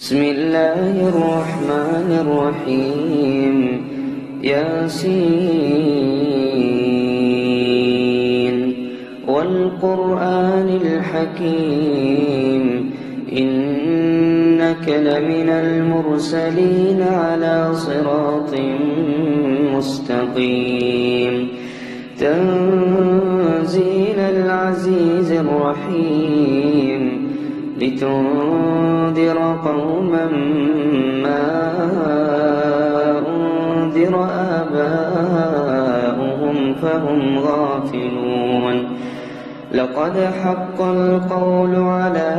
بسم الله الرحمن الرحيم ياسين والقرآن الحكيم إنك لمن المرسلين على صراط مستقيم تنزيل العزيز الرحيم لتنذر قوما ما أنذر آباؤهم فهم غافلون لقد حق القول على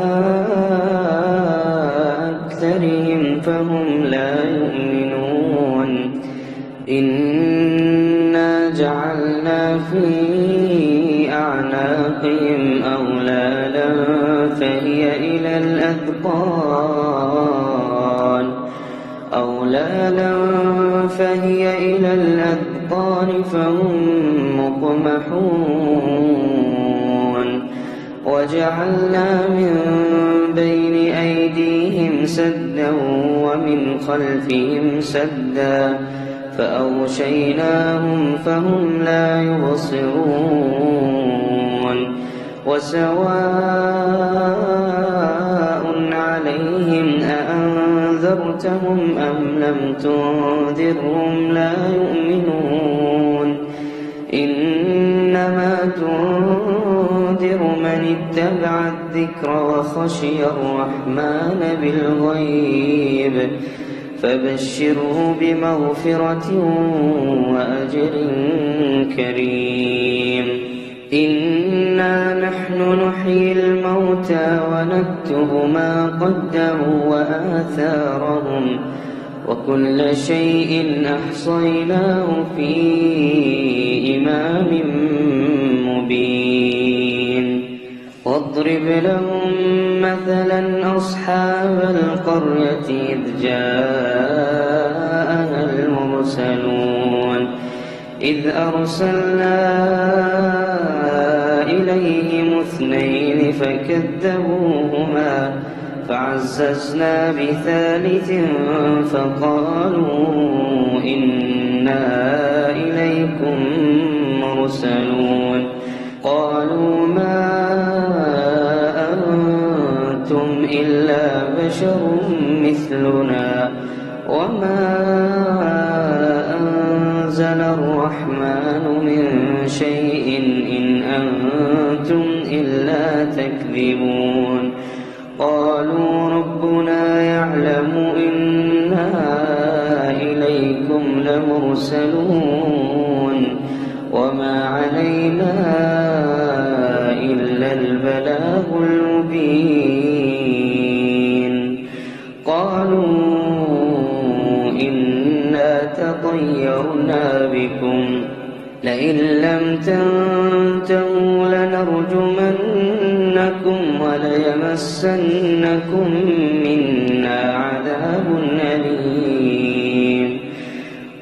أكثرهم فهم لا يؤمنون إنا جعلنا في أعناقهم أغلالا فهي إلى الأذقان فهم مقمحون وجعلنا من بين أيديهم سدا ومن خلفهم سدا فأغشيناهم فهم لا يبصرون وسواء عليهم أأنذرتهم أم لم تنذرهم لا يؤمنون إنما تنذر من اتبع الذكر وخشي الرحمن بالغيب فبشره بمغفرة وأجر كريم إنا نحن نحيي الموتى ونكتب ما قدموا وآثارهم وكل شيء أحصيناه في إمام مبين واضرب لهم مثلا أصحاب القرية إذ جاءها المرسلون إذ أرسلنا إليهم 2 فكذبوهما فعززنا ب3 فقالوا إنا إليكم مرسلون قالوا ما أنتم إلا بشر مثلنا وما أنزل الرحمن من شيء إن أنتم إلا تكذبون قالوا ربنا يعلم إنا إليكم لمرسلون وما علينا إلا البلاغ المبين قالوا إنا تطيرنا بكم لئن لم تنتهوا لنرجمنكم وليمسنكم منا عذاب أليم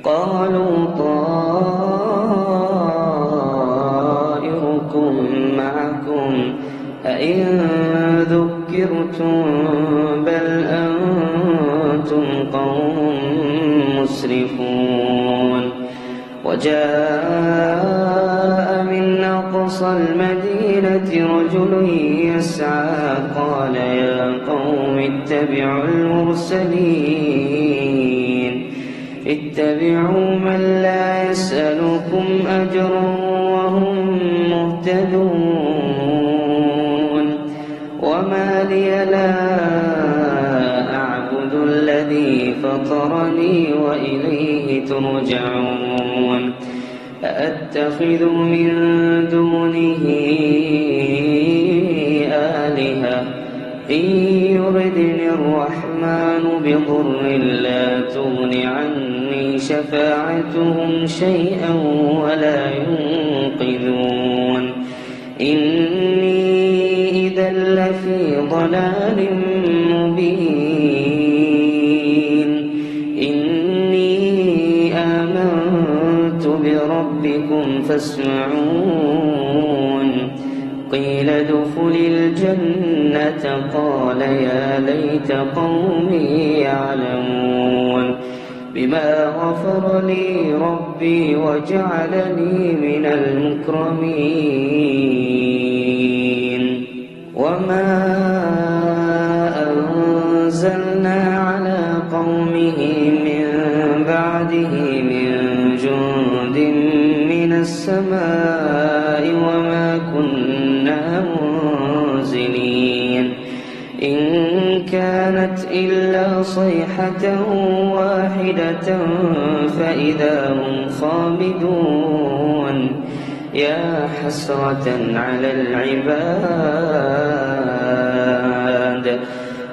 قالوا طائركم معكم أئن ذكرتم بل أنتم قوم مسرفون وجاء من أقصى المدينة رجل يسعى قال يا قوم اتبعوا المرسلين اتبعوا من لا يسألكم أجرا وهم مهتدون وما لي لا أعبد الذي فطرني وإليه ترجعون أأتخذ من دونه آلهة إن يردني الرحمن بضر لا تغن عني شفاعتهم شيئا ولا ينقذون إني إذا لفي ضلال مبين إني آمنت بربكم فاسمعون قيل ادخل الجنة الجنة قال يا ليت قومي يعلمون بما غفر لي ربي وجعلني من المكرمين وما أنزلنا على قومه من بعده من جند من السماء وما كنا منزلين إن كانت إلا صيحة واحدة فإذا هم خامدون يا حسرة على العباد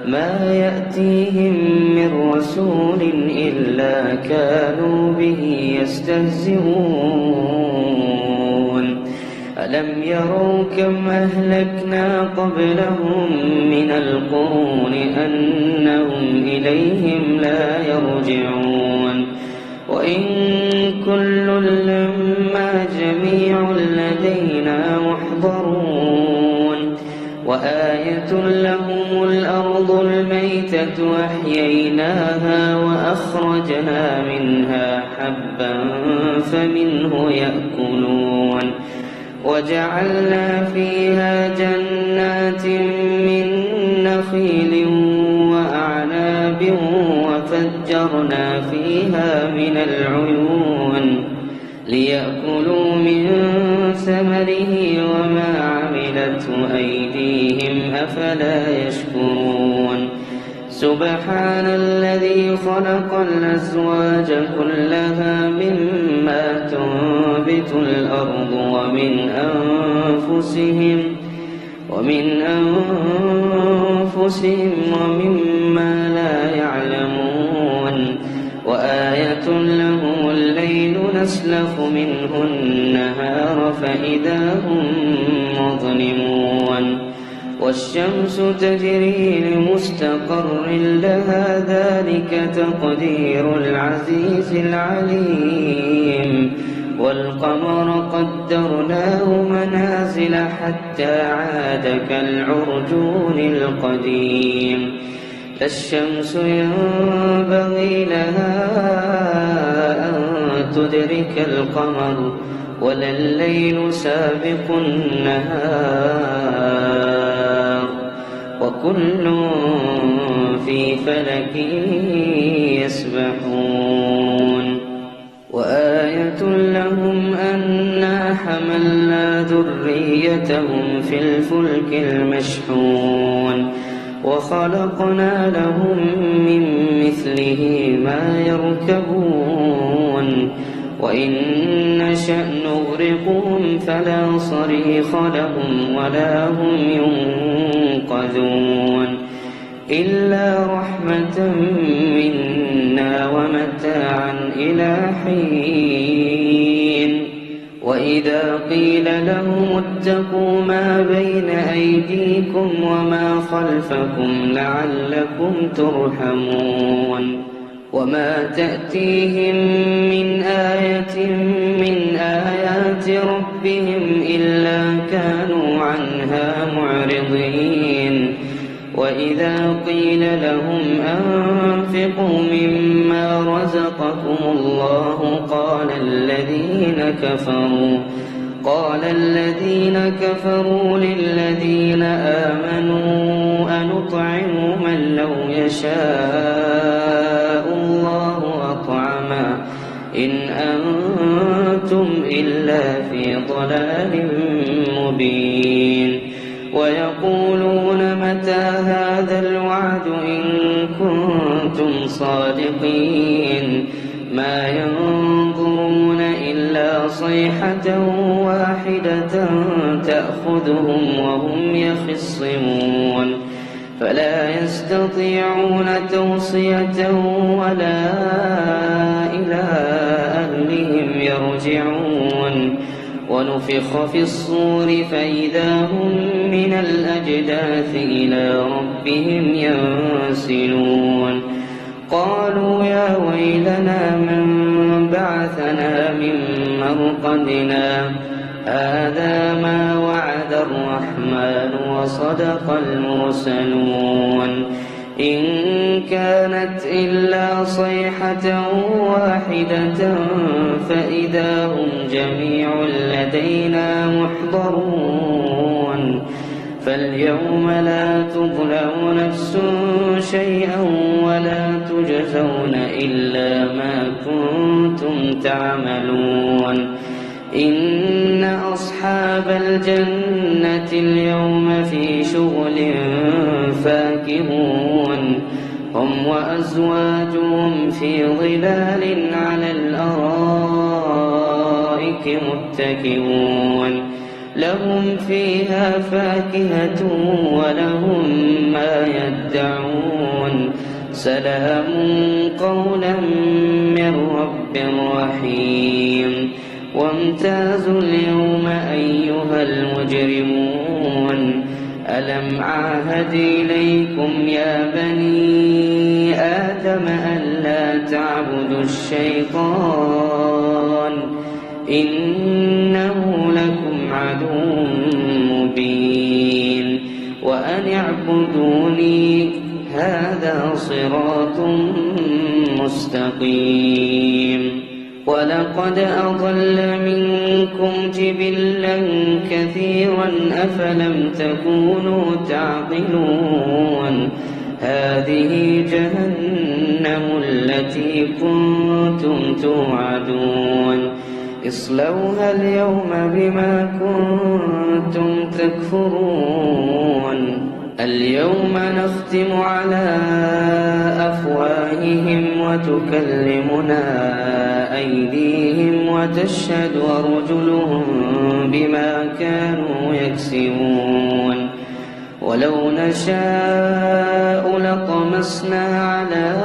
ما يأتيهم من رسول إلا كانوا به يستهزئون ألم يروا كم أهلكنا قبلهم من القرون أنهم إليهم لا يرجعون وإن كل لما جميع لدينا محضرون وآية لهم الأرض الميتة أحييناها وأخرجنا منها حبا فمنه يأكلون وجعلنا فيها جنات من نخيل وأعناب وفجرنا فيها من العيون ليأكلوا من ثمره وما عملته أيديهم أفلا يشكرون سبحان الذي خلق الأزواج كلها مما تنبت الأرض ومن أنفسهم ومما لا يعلمون وآية لهم الليل نسلخ منه النهار فإذا هم مظلمون والشمس تجري لمستقر لها ذلك تقدير العزيز العليم والقمر قدرناه منازل حتى عاد كالعرجون القديم لا الشمس ينبغي لها أن تدرك القمر ولا الليل سابق النهار وكل في فلك يسبحون وآية لهم أنا حملنا ذريتهم في الفلك المشحون وخلقنا لهم من مثله ما يركبون وإن نشأ نغرقهم فلا صريخ لهم ولا هم ينقذون إلا رحمة منا ومتاعا إلى حين وإذا قيل لهم اتقوا ما بين أيديكم وما خلفكم لعلكم ترحمون وما تأتيهم من آية من آيات ربهم إلا كانوا عنها معرضين وإذا قيل لهم أنفقوا مما رزقكم الله قال الذين كفروا للذين آمنوا أنطعم من لو يشاء الله أطعمه إن أنتم إلا في ضلال مبين ويقولون متى هذا الوعد إن كنتم صادقين ما ينظرون إلا صيحة واحدة تأخذهم وهم يخصمون فلا يستطيعون توصية ولا إلى أهلهم يرجعون ونفخ في الصور فإذا هم من الأجداث إلى ربهم ينسلون قالوا يا ويلنا من بعثنا من مرقدنا هذا ما وعد الرحمن وصدق المرسلون إن كانت إلا صيحة واحدة فإذا هم جميع لدينا محضرون فاليوم لا تظلم نفس شيئا ولا تجزون إلا ما كنتم تعملون إن أصحاب الجنة اليوم في شغل فاكهون هم وأزواجهم في ظلال على الأرائك متكئون لهم فيها فاكهة ولهم ما يدعون سلام قولا من رب رحيم وامتازوا اليوم أيها المجرمون ألم أعهد إليكم يا بني آدم ألا تعبدوا الشيطان إنه لكم عدو مبين وأن اعبدوني هذا صراط مستقيم ولقد أضل منكم جبلا كثيرا أفلم تكونوا تعقلون هذه جهنم التي كنتم توعدون اصلوها اليوم بما كنتم تكفرون اليوم نختم على أفواههم وتكلمنا أيديهم وتشهد أرجلهم بما كانوا يكسبون ولو نشاء لطمسنا على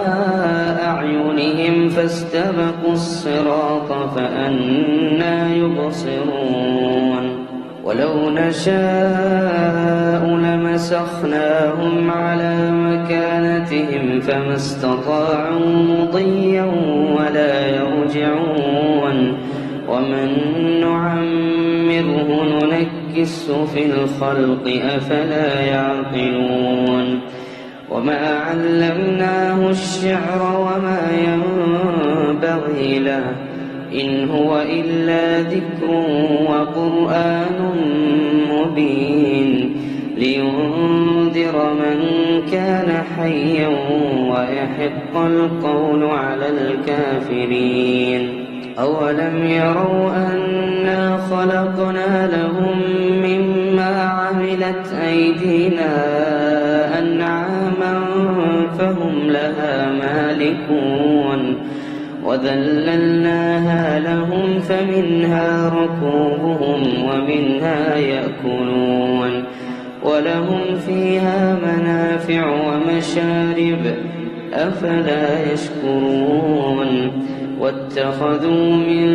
أعينهم فاستبقوا الصراط فأنى يبصرون ولو نشاء لمسخناهم على مكانتهم فما استطاعوا مضيا ولا يرجعون ومن نعمره ننكسه في الخلق أفلا يعقلون وما علمناه الشعر وما ينبغي له إن هو إلا ذكر وقرآن مبين لينذر من كان حيا ويحق القول على الكافرين أولم يروا أنا خلقنا لهم مما عملت أيدينا أنعاما فهم لها مالكون وذللناها لهم فمنها ركوبهم ومنها يأكلون ولهم فيها منافع ومشارب أفلا يشكرون واتخذوا من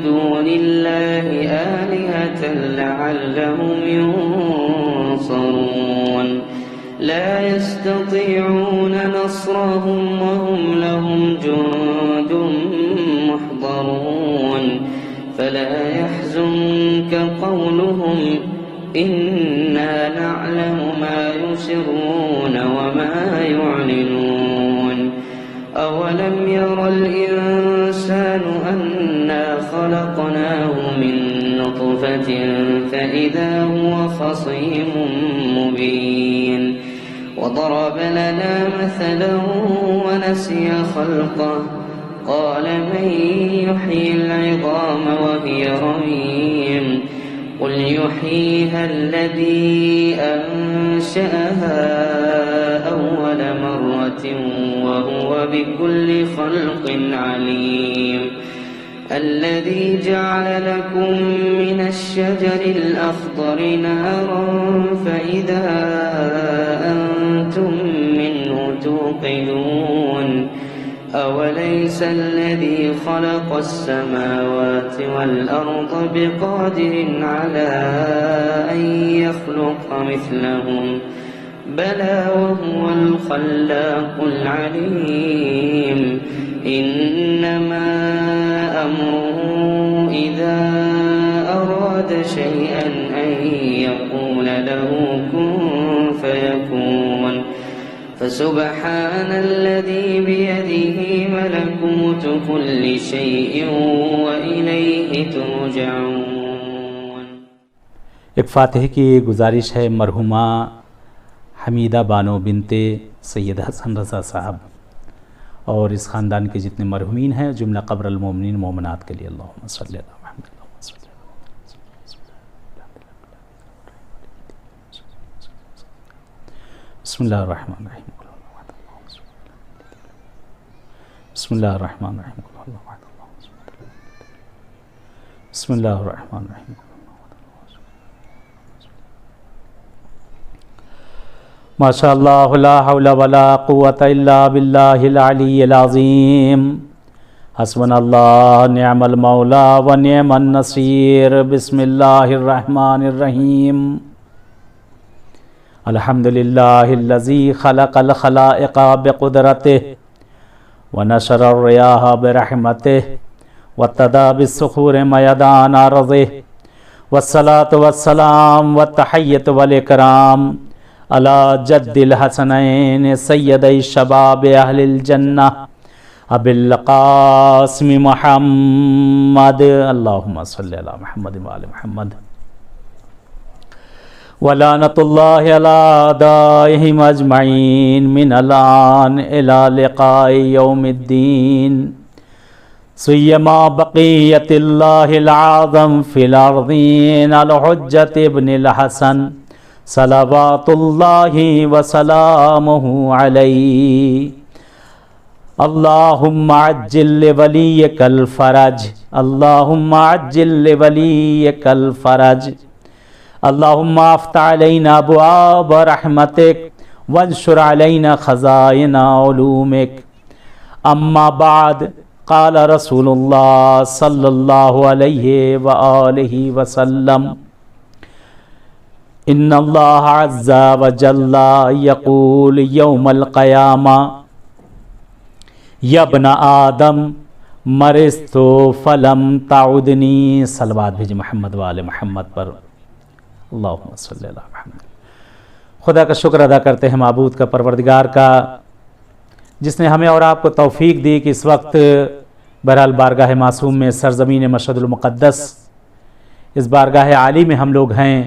دون الله آلهة لعلهم ينصرون لا يستطيعون نصرهم وهم لهم جند محضرون فلا يحزنك قولهم إنا نعلم ما يسرون وما يعلنون أولم ير الإنسان أنا خلقناه من نطفة فإذا هو خصيم مبين وضرب لنا مثلا ونسي خلقه قال من يحيي العظام وهي رميم قل يحييها الذي أنشأها أول مرة وهو بكل خلق عليم الذي جعل لكم من الشجر الأخضر نارا فإذا أنتم منه توقدون أوليس الذي خلق السماوات والأرض بقادر على أن يخلق مثلهم بلى وهو الخلاق العليم إنما أمره إذا أراد شيئا أن يقول له كن فسبحان الذي بيده ملكوت كل شيء وإليه ترجعون۔ ایک فاتح کی گزارش ہے مرحومہ حمیدہ بانو بنت سید حسن رضا صاحب اور اس خاندان کے جتنے مرحومین ہیں جملہ قبر المومنین مومنات کے لیے اللہم صلی اللہ محمد۔ بسم اللہ الرحمن الرحیم بسم اللہ الرحمن الرحیم بسم اللہ الرحمن الرحیم ما شاء اللہ لا حول ولا قوة الا باللہ العلی العظیم حسبنا اللہ نعم المولا و نعم النصیر بسم اللہ الرحمن الرحیم الحمدللہ الذی خلق الخلائق بقدرته ونشر الریاح برحمته واتدى بالصخور میدان ارضه والصلاة والسلام والتحیۃ والاکرام علی جد الحسنین سیدی شباب اہل الجنہ ابی القاسم محمد اللہم صلی علی محمد وآل محمد ولعنۃ اللہ علی اعدائہم اجمعین من الآن الی لقاء یوم الدین سیما بقیت اللہ العظم فی الارضین الحجۃ ابن الحسن صلوات اللہ وسلامہ علیہ اللہم عجل لولیک الفرج اللہم عجل لولیک الفرج اللہم افتح علینا ابواب رحمتک وانشر علینا خزائن علومک اما بعد قال رسول اللہ صلی اللہ علیہ وآلہ وسلم ان اللہ عز وجل یقول یوم القیامہ یا ابن آدم مرضت فلم تعدنی صلوات بھیجی محمد وآل محمد پر اللہم صلی اللہ محمد۔ خدا کا شکر ادا کرتے ہیں معبود کا پروردگار کا جس نے ہمیں اور آپ کو توفیق دی کہ اس وقت بہرحال بارگاہ معصوم میں سرزمین مشہد المقدس اس بارگاہ عالی میں ہم لوگ ہیں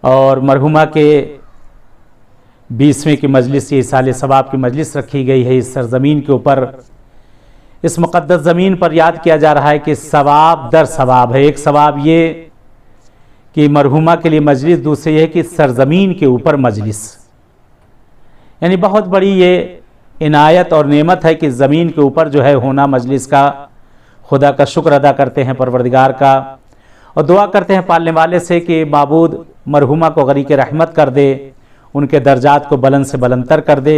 اور مرحومہ کے 20ویں کی مجلس یہ سال ثواب کی مجلس رکھی گئی ہے اس سرزمین کے اوپر اس مقدس زمین پر یاد کیا جا رہا ہے کہ ثواب در ثواب ہے۔ ایک ثواب یہ کہ مرحومہ کے لیے مجلس، دوسرے یہ کہ سرزمین کے اوپر مجلس، یعنی بہت بڑی یہ عنایت اور نعمت ہے کہ زمین کے اوپر جو ہے ہونا مجلس کا۔ خدا کا شکر ادا کرتے ہیں پروردگار کا اور دعا کرتے ہیں پالنے والے سے کہ معبود مرحومہ کو غریق رحمت کر دے، ان کے درجات کو بلند سے بلندتر کر دے۔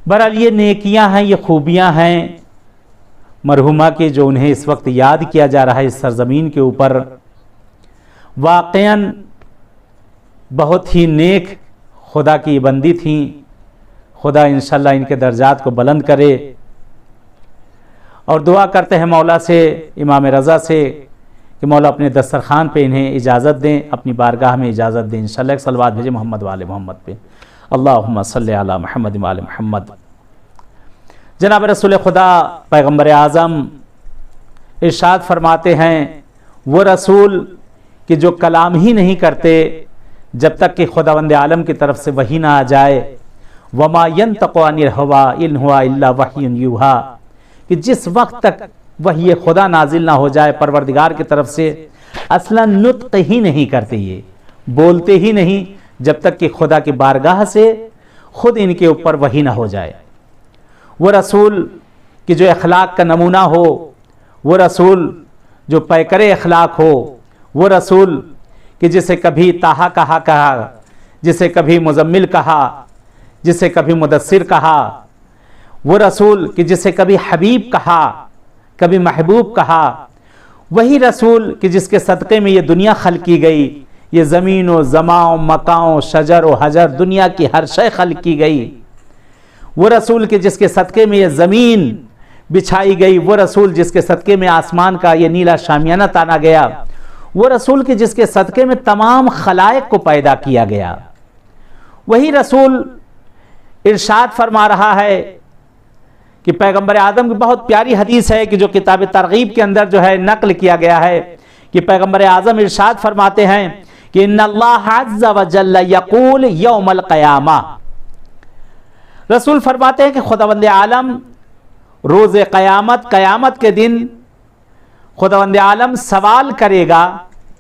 بہرحال یہ نیکیاں ہیں، یہ خوبیاں ہیں مرحومہ کی جو انہیں اس وقت یاد کیا جا رہا ہے اس سرزمین کے اوپر۔ واقعاً بہت ہی نیک خدا کی بندی تھیں، خدا انشاءاللہ ان کے درجات کو بلند کرے اور دعا کرتے ہیں مولا سے، امام رضا سے کہ مولا اپنے دسترخوان پہ انہیں اجازت دیں، اپنی بارگاہ میں اجازت دیں انشاءاللہ۔ ایک صلوات بھیجیں محمد وآل محمد پہ اللہم صلی علی محمد وآل محمد۔ جناب رسول خدا پیغمبر اعظم ارشاد فرماتے ہیں وہ رسول کہ جو کلام ہی نہیں کرتے جب تک کہ خداوند عالم کی طرف سے وحی نہ آ جائے، وما ينطق عن الهوى ان هو الا وحی یوحى، کہ جس وقت تک وحی خدا نازل نہ ہو جائے پروردگار کی طرف سے اصلا نطق ہی نہیں کرتے، یہ بولتے ہی نہیں جب تک کہ خدا کی بارگاہ سے خود ان کے اوپر وحی نہ ہو جائے۔ وہ رسول کہ جو اخلاق کا نمونہ ہو، وہ رسول جو پیکر اخلاق ہو، وہ رسول کہ جسے کبھی طٰہٰ کہا، جسے کبھی مزمل کہا، جسے کبھی مدثر کہا، وہ رسول کہ جسے کبھی حبیب کہا، کبھی محبوب کہا، وہی رسول کہ جس کے صدقے میں یہ دنیا خلق کی گئی، یہ زمین و زماں و مکاں و شجر و حجر دنیا کی ہر شے خلق کی گئی، وہ رسول کہ جس کے صدقے میں یہ زمین بچھائی گئی، وہ رسول جس کے صدقے میں آسمان کا یہ نیلا شامیانہ تانا گیا، وہ رسول کہ جس کے صدقے میں تمام خلائق کو پیدا کیا گیا، وہی رسول ارشاد فرما رہا ہے کہ پیغمبر اعظم کی بہت پیاری حدیث ہے کہ جو کتاب ترغیب کے اندر جو ہے نقل کیا گیا ہے کہ پیغمبر اعظم ارشاد فرماتے ہیں کہ ان اللہ عز وجل یقول یوم القیامہ، رسول فرماتے ہیں کہ خداوند عالم روز قیامت، قیامت کے دن خداوند عالم سوال کرے گا،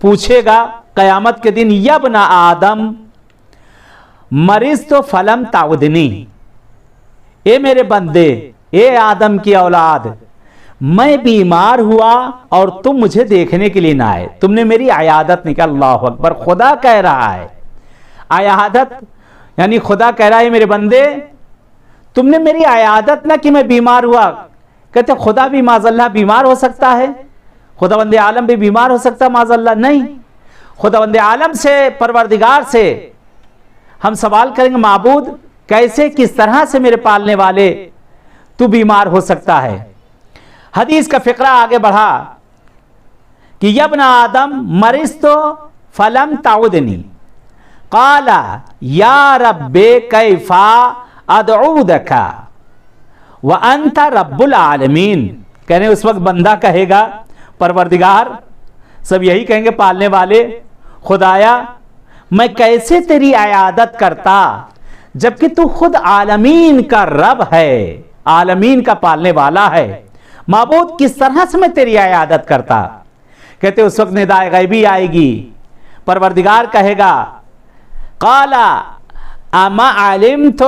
پوچھے گا قیامت کے دن، یا ابن آدم مرضت فلم تعودنی، اے میرے بندے، اے آدم کی اولاد، میں بیمار ہوا اور تم مجھے دیکھنے کے لیے نہ آئے، تم نے میری عیادت نہیں کی۔ اللہ اکبر، خدا کہہ رہا ہے عیادت، یعنی خدا کہہ رہا ہے میرے بندے تم نے میری عیادت نہ کی، میں بیمار ہوا۔ کہتے خدا بھی معاذ اللہ بیمار ہو سکتا ہے؟ خداوند عالم بھی بیمار ہو سکتا ہے معاذ اللہ؟ نہیں۔ خداوند عالم سے، پروردگار سے ہم سوال کریں گے معبود کیسے، کس طرح سے میرے پالنے والے تو بیمار ہو سکتا ہے؟ حدیث کا فقرہ آگے بڑھا کہ یا ابن آدم مرضت فلم تعودنی قال یا رب کیف ادعودک وانت رب العالمین، کہنے اس وقت بندہ کہے گا پروردگار، سب یہی کہیں گے پالنے والے، خدایا میں کیسے تیری عیادت کرتا جبکہ تو خود عالمین کا رب ہے، عالمین کا پالنے والا ہے، معبود کس طرح سے میں تیری عیادت کرتا؟ کہتے اس وقت ندائے غیبی آئے گی، پروردگار کہے گا قال اما علمت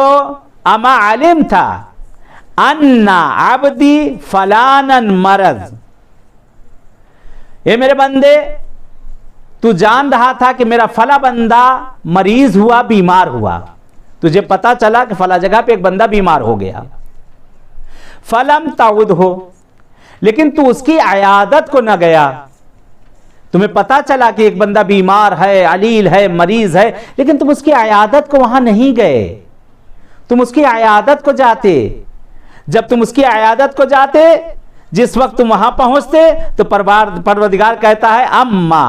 ان عبدی فلانا مرض، اے میرے بندے تو جان رہا تھا کہ میرا فلاں بندہ مریض ہوا، بیمار ہوا، تجھے پتا چلا کہ فلاں جگہ پہ ایک بندہ بیمار ہو گیا، فلم تعود ہو، لیکن تو اس کی عیادت کو نہ گیا، تمہیں پتا چلا کہ ایک بندہ بیمار ہے، علیل ہے، مریض ہے، لیکن تم اس کی عیادت کو وہاں نہیں گئے، تم اس کی عیادت کو جاتے۔ جب تم اس کی عیادت کو جاتے، جس وقت تم وہاں پہنچتے تو پروردگار کہتا ہے اما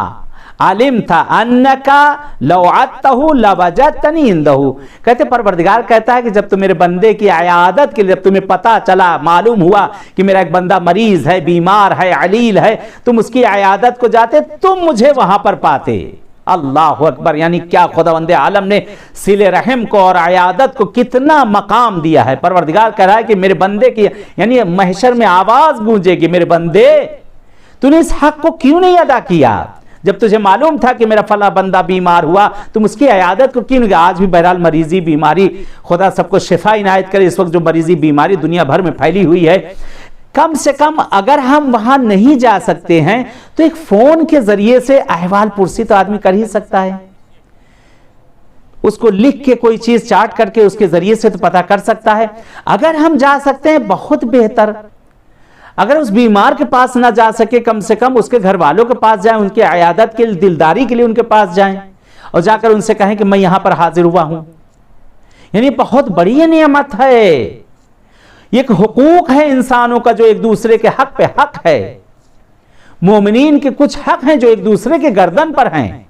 علمت انکا لو عدتہ لوجدتنی عندہ، کہتے پروردگار کہتا ہے کہ جب تم میرے بندے کی عیادت کے لیے، جب تمہیں پتا چلا، معلوم ہوا کہ میرا ایک بندہ مریض ہے، بیمار ہے، علیل ہے، تم اس کی عیادت کو جاتے، تم مجھے وہاں پر پاتے۔ اللہ اکبر، یعنی کیا خداوند عالم نے صلہ رحم کو اور عیادت کو کتنا مقام دیا ہے۔ پروردگار کہہ رہا ہے کہ میرے بندے کی، یعنی محشر میں آواز گونجے گی میرے بندے تو نے اس حق کو کیوں نہیں ادا کیا؟ جب تجھے معلوم تھا کہ میرا فلاں بندہ بیمار ہوا، تم اس کی عیادت کو کیوں نہیں؟ آج بھی بہرحال مریضی، بیماری، خدا سب کو شفا عنایت کرے، اس وقت جو مریضی بیماری دنیا بھر میں پھیلی ہوئی ہے، کم سے کم اگر ہم وہاں نہیں جا سکتے ہیں تو ایک فون کے ذریعے سے احوال پرسی تو آدمی کر ہی سکتا ہے، اس کو لکھ کے کوئی چیز چاٹ کر کے اس کے ذریعے سے تو پتا کر سکتا ہے۔ اگر ہم جا سکتے ہیں بہت بہتر، اگر اس بیمار کے پاس نہ جا سکے کم سے کم اس کے گھر والوں کے پاس جائیں، ان کی عیادت کے لیے، دلداری کے لیے ان کے پاس جائیں اور جا کر ان سے کہیں کہ میں یہاں پر حاضر ہوا ہوں۔ یعنی بہت بڑی نعمت ہے، ایک حقوق ہے انسانوں کا جو ایک دوسرے کے حق پہ حق ہے۔ مومنین کے کچھ حق ہیں جو ایک دوسرے کے گردن پر ہیں،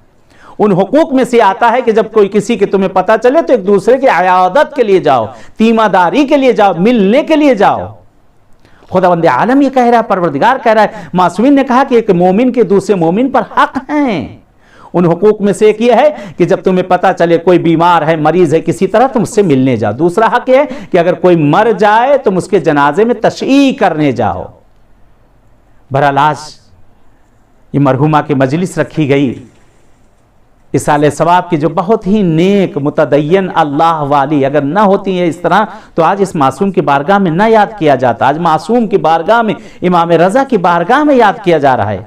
ان حقوق میں سے آتا ہے کہ جب کوئی کسی کے تمہیں پتا چلے تو ایک دوسرے کی عیادت کے لیے جاؤ، تیمہ داری کے لیے جاؤ، ملنے کے لیے جاؤ۔ خداوند عالم یہ کہہ رہا ہے، پروردگار کہہ رہا ہے، معصومین نے کہا کہ ایک مومن کے دوسرے مومن پر حق ہیں، ان حقوق میں سے ایک یہ ہے کہ جب تمہیں پتا چلے کوئی بیمار ہے، مریض ہے، کسی طرح تم اس سے ملنے جاؤ۔ دوسرا حق یہ ہے کہ اگر کوئی مر جائے تم اس کے جنازے میں تشییع کرنے جاؤ۔ بہرحال آج یہ مرحومہ کی مجلس رکھی گئی، اصالہ ثواب کی جو بہت ہی نیک، متدین، اللہ والی اگر نہ ہوتی ہے اس طرح تو آج اس معصوم کی بارگاہ میں نہ یاد کیا جاتا۔ آج معصوم کی بارگاہ میں، امام رضا کی بارگاہ میں یاد کیا جا رہا ہے،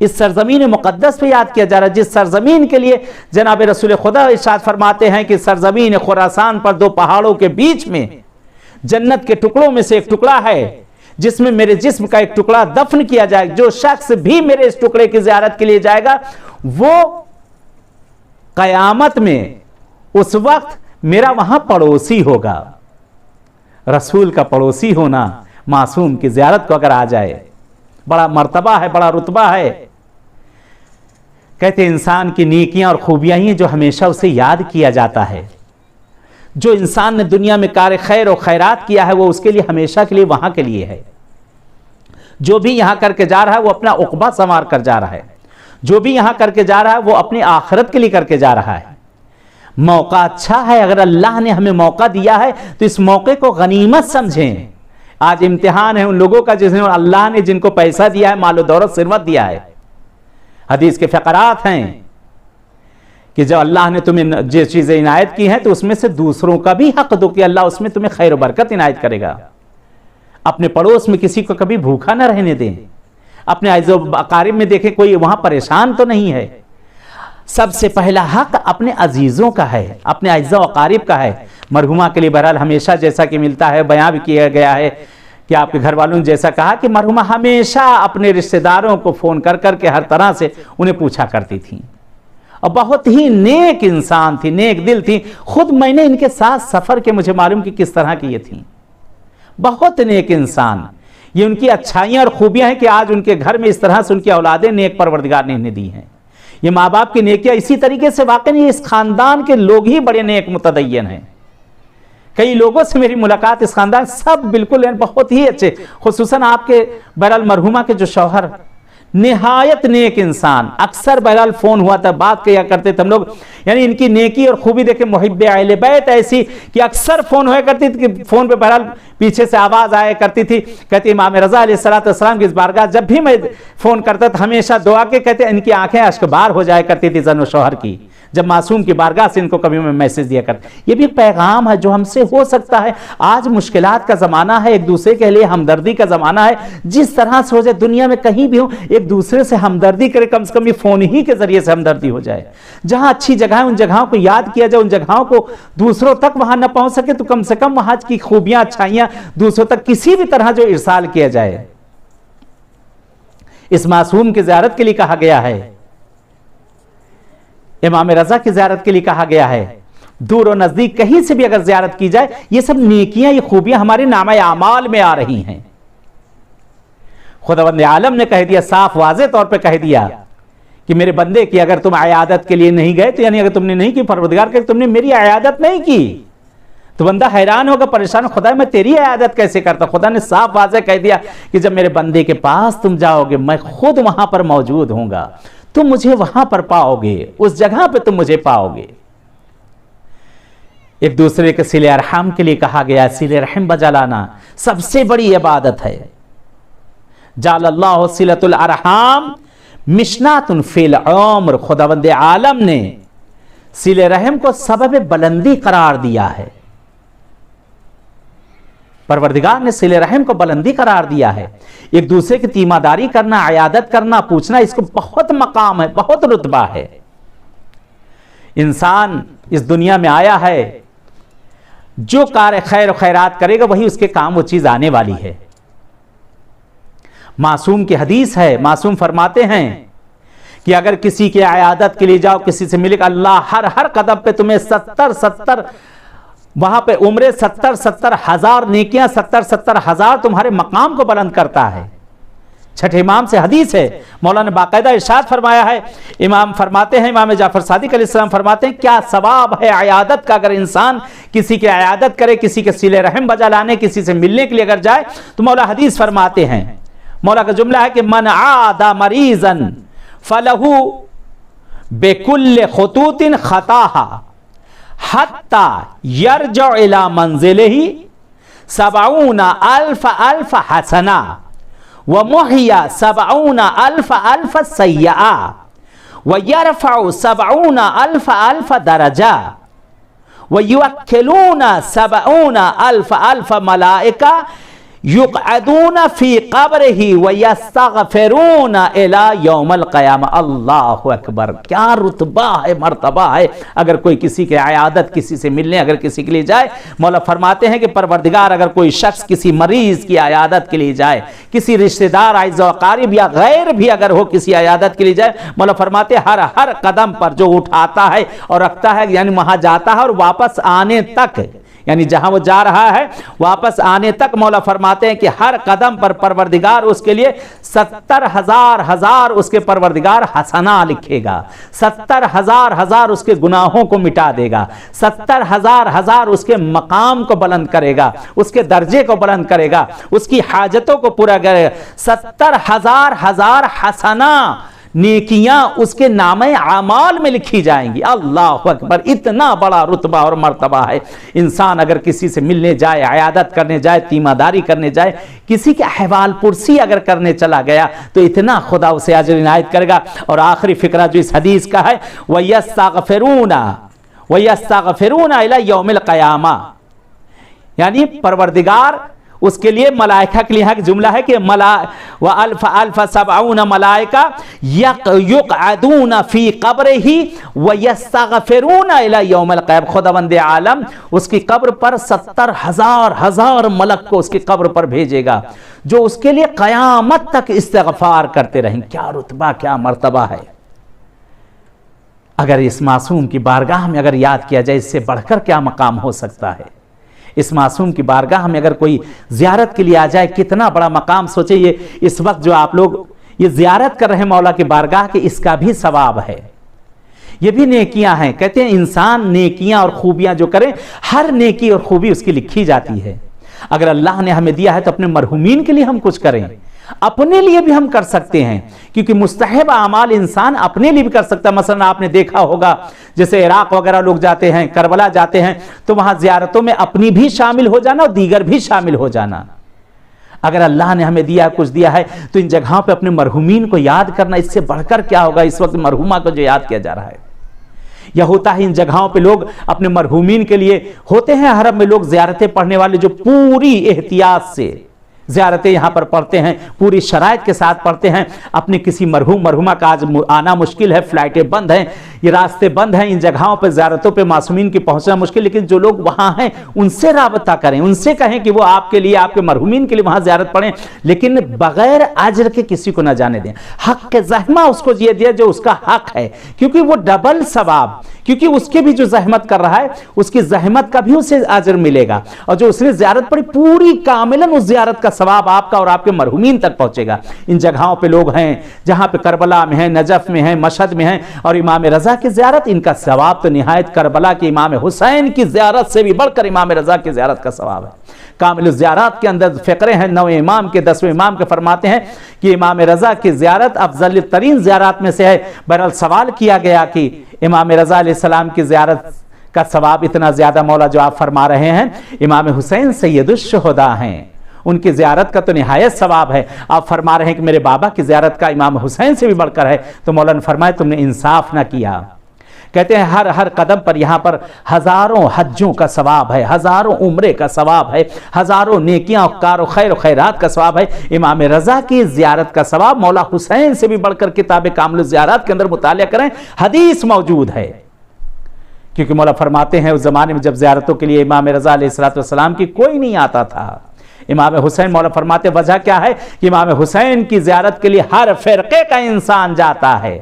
اس سرزمین مقدس پہ یاد کیا جا رہا ہے، جس سرزمین کے لیے جناب رسول خدا ارشاد فرماتے ہیں کہ سرزمین خراسان پر دو پہاڑوں کے بیچ میں جنت کے ٹکڑوں میں سے ایک ٹکڑا ہے جس میں میرے جسم کا ایک ٹکڑا دفن کیا جائے، جو شخص بھی میرے اس ٹکڑے کی زیارت کے لیے جائے گا وہ قیامت میں اس وقت میرا وہاں پڑوسی ہوگا۔ رسول کا پڑوسی ہونا معصوم کی زیارت کو اگر آ جائے بڑا مرتبہ ہے، بڑا رتبہ ہے۔ کہتے انسان کی نیکیاں اور خوبیاں ہی جو ہمیشہ اسے یاد کیا جاتا ہے۔ جو انسان نے دنیا میں کار خیر و خیرات کیا ہے وہ اس کے لیے ہمیشہ کے لیے وہاں کے لیے ہے. جو بھی یہاں کر کے جا رہا ہے وہ اپنا عقبہ سنوار کر جا رہا ہے. جو بھی یہاں کر کے جا رہا ہے وہ اپنی آخرت کے لیے کر کے جا رہا ہے. موقع اچھا ہے, اگر اللہ نے ہمیں موقع دیا ہے تو اس موقع کو غنیمت سمجھیں. آج امتحان ہے ان لوگوں کا جس نے اللہ نے جن کو پیسہ دیا ہے, مال و دولت, ثروت دیا ہے. حدیث کے فقرات ہیں کہ جب اللہ نے تمہیں جو چیزیں عنایت کی ہیں تو اس میں سے دوسروں کا بھی حق دو کہ اللہ اس میں تمہیں خیر و برکت عنایت کرے گا. اپنے پڑوس میں کسی کو کبھی بھوکا نہ رہنے دیں. اپنے اعز و اقارب میں دیکھیں کوئی وہاں پریشان تو نہیں ہے. سب سے پہلا حق اپنے عزیزوں کا ہے, اپنے اعز و اقارب کا ہے. مرحومہ کے لیے بہرحال ہمیشہ جیسا کہ ملتا ہے, بیان بھی کیا گیا ہے کہ آپ کے گھر والوں نے جیسا کہا کہ مرحومہ ہمیشہ اپنے رشتہ داروں کو فون کر کر کے ہر طرح سے انہیں پوچھا کرتی تھیں, اور بہت ہی نیک انسان تھی, نیک دل تھی. خود میں نے ان کے ساتھ سفر کے مجھے معلوم کہ کس طرح کی یہ تھیں. بہت نیک انسان. یہ ان کی اچھائیاں اور خوبیاں ہیں کہ آج ان کے گھر میں اس طرح سے ان کی اولادیں نیک پروردگار نے انہیں دی ہیں. یہ ماں باپ کی نیکیاں اسی طریقے سے واقع نہیں, اس خاندان کے لوگ ہی بڑے نیک متدین ہیں. کئی لوگوں سے میری ملاقات, اس خاندان سب بالکل بہت ہی اچھے, خصوصاً آپ کے بہرحال مرحومہ کے جو شوہر نہایت نیک انسان. اکثر بہرحال فون ہوا تھا, بات کیا کرتے تھے ہم لوگ. یعنی ان کی نیکی اور خوبی دیکھیں, محب اہل بیت ایسی کہ اکثر فون ہوا کرتی تھی کہ فون پہ بہرحال پیچھے سے آواز آیا کرتی تھی, کہتی امام رضا علیہ السلام کی اس بارگاہ جب بھی میں فون کرتا تھا ہمیشہ دعا کے, کہتے ان کی آنکھیں اشک بار ہو جایا کرتی تھی زن و شوہر کی, جب معصوم کی بارگاہ سے ان کو کبھی میں میسج دیا کرتا. یہ بھی پیغام ہے جو ہم سے ہو سکتا ہے. آج مشکلات کا زمانہ ہے, ایک دوسرے کے لیے ہمدردی کا زمانہ ہے. جس طرح سے ہو جائے دنیا میں کہیں بھی ہو ایک دوسرے سے ہمدردی کرے, کم سے کم یہ فون ہی کے ذریعے سے ہمدردی ہو جائے. جہاں اچھی جگہ ہے ان جگہوں کو یاد کیا جائے, ان جگہوں کو دوسروں تک وہاں نہ پہنچ سکے تو کم سے کم وہاں کی خوبیاں اچھائیاں دوسروں تک کسی بھی طرح جو ارسال کیا جائے. اس معصوم کی زیارت کے لیے کہا گیا ہے, امام رضا کی زیارت کے لیے کہا گیا ہے. دور و نزدیک کہیں سے بھی اگر زیارت کی جائے یہ سب نیکیاں, یہ خوبیاں ہمارے نامہ اعمال میں آ رہی ہیں. خداوند عالم نے کہہ دیا, صاف واضح طور پہ کہہ دیا کہ میرے بندے کی اگر تم عیادت کے لیے نہیں گئے تو یعنی اگر تم نے نہیں کی پروردگار کہ تم نے میری عیادت نہیں کی تو بندہ حیران ہوگا, پریشان, خدا میں تیری عیادت کیسے کرتا. خدا نے صاف واضح کہہ دیا کہ جب میرے بندے کے پاس تم جاؤ گے میں خود وہاں پر موجود ہوں گا, تم مجھے وہاں پر پاؤ گے, اس جگہ پہ تم مجھے پاؤ گے. ایک دوسرے کے صلہ رحم کے لیے کہا گیا, صلہ رحم بجا لانا سب سے بڑی عبادت ہے. جعل اللہ صلۃ الارحام مشنات فی العمر. خداوند عالم نے صلہ رحم کو سبب بلندی قرار دیا ہے. پروردگار نے صلہ رحم کو بلندی قرار دیا ہے. ایک دوسرے کی تیمارداری کرنا, عیادت کرنا, پوچھنا, اس کو بہت مقام ہے, بہت رتبہ ہے. انسان اس دنیا میں آیا ہے, جو کار خیر و خیرات کرے گا وہی اس کے کام وہ چیز آنے والی ہے. معصوم کی حدیث ہے, معصوم فرماتے ہیں کہ اگر کسی کی عیادت کے لیے جاؤ, کسی سے ملے گا, اللہ ہر قدم پہ تمہیں 70 وہاں پہ عمرے 70 ہزار نیکیاں 70 ہزار تمہارے مقام کو بلند کرتا ہے. چھٹے امام سے حدیث ہے, مولا نے باقاعدہ ارشاد فرمایا ہے. امام فرماتے ہیں, امام جعفر صادق علیہ السلام فرماتے ہیں کیا ثواب ہے عیادت کا. اگر انسان کسی کی عیادت کرے, کسی کے صلہ رحم بجا لانے, کسی سے ملنے کے لیے اگر جائے تو مولا حدیث فرماتے ہیں, مولا کا جملہ ہے کہ من عاد مریضا فلہ بکل خطوط خطاہا حتی یرجع الى منزلہ 70,000 حسنہ ومحیا 70,000 سیئہ ویرفع 70,000 درجہ ویوکلون 70,000 ملائکہ یقعدون فی قبرہ ویستغفرون الی یوم القیامہ. اللہ اکبر, کیا رتبہ ہے, مرتبہ ہے. اگر کوئی کسی کے عیادت, کسی سے ملنے اگر کسی کے لیے جائے, مولا فرماتے ہیں کہ پروردگار اگر کوئی شخص کسی مریض کی عیادت کے لیے جائے, کسی رشتہ دار اعز و اقارب یا غیر بھی اگر ہو کسی عیادت کے لیے جائے, مولا فرماتے ہیں ہر قدم پر جو اٹھاتا ہے اور رکھتا ہے, یعنی وہاں جاتا ہے اور واپس آنے تک, یعنی جہاں وہ جا رہا ہے واپس آنے تک مولا فرماتے ہیں کہ ہر قدم پر پروردگار اس کے لیے 70,000 اس کے پروردگار حسنہ لکھے گا، 70,000 اس کے گناہوں کو مٹا دے گا، 70,000 اس کے مقام کو بلند کرے گا، اس کے درجے کو بلند کرے گا، اس کی حاجتوں کو پورا کرے گا۔ 70,000 حسنہ نیکیاں اس کے نامہ اعمال میں لکھی جائیں گی۔ اللہ اکبر، اتنا بڑا رتبہ اور مرتبہ ہے۔ انسان اگر کسی سے ملنے جائے، عیادت کرنے جائے، تیمارداری کرنے جائے، کسی کے احوال پرسی اگر کرنے چلا گیا تو اتنا خدا اسے اجر عنایت کرے گا۔ اور آخری فقرہ جو اس حدیث کا ہے، وَيَسْتَغْفِرُونَ إِلَى يَوْمِ الْقِيَامَةِ، یعنی پروردگار اس کے لیے ملائکہ کے لیے جملہ ہے کہ وَأَلْفَ 70 ملائکہ یقعدون فی قبرہ ویستغفرون الی یوم القیامہ، خداوند عالم اس کی قبر پر 70,000 ملک کو اس کی قبر پر بھیجے گا جو اس کے لیے قیامت تک استغفار کرتے رہیں۔ کیا رتبہ، کیا مرتبہ ہے! اگر اس معصوم کی بارگاہ میں اگر یاد کیا جائے، اس سے بڑھ کر کیا مقام ہو سکتا ہے؟ اس معصوم کی بارگاہ میں اگر کوئی زیارت کے لیے آ جائے، کتنا بڑا مقام! سوچے یہ اس وقت جو آپ لوگ یہ زیارت کر رہے ہیں مولا کی بارگاہ کے، اس کا بھی ثواب ہے، یہ بھی نیکیاں ہیں۔ کہتے ہیں انسان نیکیاں اور خوبیاں جو کرے، ہر نیکی اور خوبی اس کی لکھی جاتی ہے۔ اگر اللہ نے ہمیں دیا ہے تو اپنے مرحومین کے لیے ہم کچھ کریں، اپنے لیے بھی ہم کر سکتے ہیں، کیونکہ مستحب اعمال انسان اپنے لیے بھی کر سکتا ہے۔ مثلا آپ نے دیکھا ہوگا جیسے عراق وغیرہ لوگ جاتے ہیں، کربلا جاتے ہیں، تو وہاں زیارتوں میں اپنی بھی شامل ہو جانا اور دیگر بھی شامل ہو جانا۔ اگر اللہ نے ہمیں دیا کچھ دیا ہے تو ان جگہوں پہ اپنے مرحومین کو یاد کرنا، اس سے بڑھ کر کیا ہوگا؟ اس وقت مرحومہ کو جو یاد کیا جا رہا ہے، یا ہوتا ہے ان جگہوں پہ لوگ اپنے مرحومین کے لیے ہوتے ہیں، حرم میں لوگ زیارتیں پڑھنے والے جو پوری احتیاط سے زیارتیں یہاں پر پڑھتے ہیں، پوری شرائط کے ساتھ پڑھتے ہیں۔ اپنے کسی مرحوم مرحومہ کا آج آنا مشکل ہے، فلائٹیں بند ہیں، یہ راستے بند ہیں، ان جگہوں پہ زیارتوں پہ معصومین کی پہنچنا مشکل، لیکن جو لوگ وہاں ہیں ان سے رابطہ کریں، ان سے کہیں کہ وہ آپ کے لیے، آپ کے مرحومین کے لیے وہاں زیارت پڑھیں، لیکن بغیر اجر کے کسی کو نہ جانے دیں۔ حق کے زحمہ اس کو یہ دیا جو اس کا حق ہے، کیونکہ وہ ڈبل ثواب، کیونکہ اس کے بھی جو زحمت کر رہا ہے اس کی زحمت کا بھی اسے اجر ملے گا، اور جو اس نے زیارت پڑھی پوری کاملاً اس زیارت کا ثواب آپ کا اور آپ کے مرحومین تک پہنچے گا۔ ان جگہوں پہ لوگ ہیں جہاں پہ کربلا میں ہیں، نجف میں ہیں، مشہد میں ہیں، اور امام رضا کی زیارت، ان کا ثواب تو نہایت کربلا کے امام حسین کی زیارت سے بھی بڑھ کر امام رضا کی زیارت کا ثواب ہے۔ کامل الزیارات کے اندر فقرے ہیں 9 امام کے، 10ویں امام کے، فرماتے ہیں کہ امام رضا کی زیارت افضل ترین زیارات میں سے ہے۔ بہرحال سوال کیا گیا کہ امام رضا علیہ السلام کی زیارت کا ثواب اتنا زیادہ مولا جو آپ فرما رہے ہیں، امام حسین سید الشہداء ہیں، ان کی زیارت کا تو نہایت ثواب ہے، آپ فرما رہے ہیں کہ میرے بابا کی زیارت کا امام حسین سے بھی بڑھ کر ہے، تو مولا نے فرمایا تم نے انصاف نہ کیا۔ کہتے ہیں ہر قدم پر یہاں پر ہزاروں حجوں کا ثواب ہے، ہزاروں عمرے کا ثواب ہے، ہزاروں نیکیاں کار و خیر و خیرات کا ثواب ہے۔ امام رضا کی زیارت کا ثواب مولا حسین سے بھی بڑھ کر کتاب کامل الزیارات کے اندر مطالعہ کریں، حدیث موجود ہے۔ کیونکہ مولا فرماتے ہیں اس زمانے میں جب زیارتوں کے لیے امام رضا علیہ السلام کی کوئی نہیں آتا تھا، امام حسین، مولا فرماتے وجہ کیا ہے کہ امام حسین کی زیارت کے لیے ہر فرقے کا انسان جاتا ہے،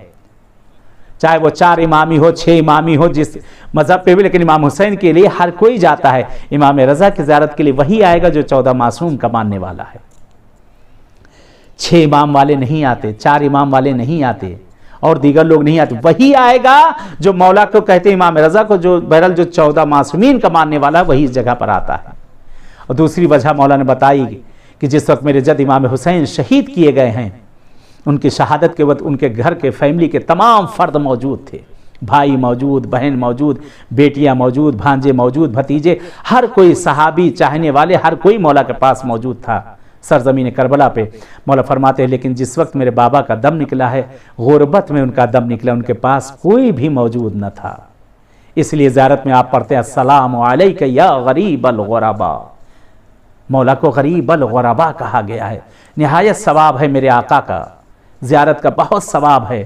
چاہے وہ 4 امامی ہو، 6 امامی ہو، جس مذہب پہ بھی، لیکن امام حسین کے لیے ہر کوئی جاتا ہے۔ امام رضا کی زیارت کے لیے وہی آئے گا جو 14 معصوم کا ماننے والا ہے۔ 6 امام والے نہیں آتے، 4 امام والے نہیں آتے، اور دیگر لوگ نہیں آتے، وہی آئے گا جو مولا کو کہتے ہیں امام رضا کو، جو بہرحال جو 14 معصومین کا ماننے والا وہی اس جگہ پر آتا ہے۔ اور دوسری وجہ مولا نے بتائی کہ جس وقت میرے جد امام حسین شہید کیے گئے ہیں، ان کی شہادت کے وقت ان کے گھر کے فیملی کے تمام فرد موجود تھے، بھائی موجود، بہن موجود، بیٹیاں موجود، بھانجے موجود، بھتیجے، ہر کوئی صحابی چاہنے والے ہر کوئی مولا کے پاس موجود تھا سرزمین کربلا پہ۔ مولا فرماتے ہیں لیکن جس وقت میرے بابا کا دم نکلا ہے، غربت میں ان کا دم نکلا، ان کے پاس کوئی بھی موجود نہ تھا، اس لیے زیارت میں آپ پڑھتے ہیں السلام علیک یا غریب الغرباء، مولا کو غریب الغرباء کہا گیا ہے۔ نہایت ثواب ہے میرے آقا کا، زیارت کا بہت ثواب ہے،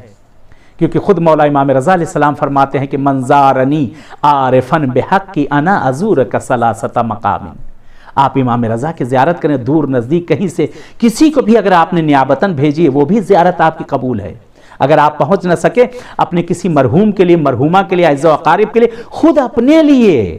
کیونکہ خود مولا امام رضا علیہ السلام فرماتے ہیں کہ من زارنی عارفن بحق انا ازورک ثلاثۃ مقام، آپ امام رضا کی زیارت کریں، دور نزدیک کہیں سے کسی کو بھی اگر آپ نے نیابتاً بھیجی، وہ بھی زیارت آپ کی قبول ہے۔ اگر آپ پہنچ نہ سکے اپنے کسی مرحوم کے لیے، مرحومہ کے لیے، اعزاء و اقارب کے لیے، خود اپنے لیے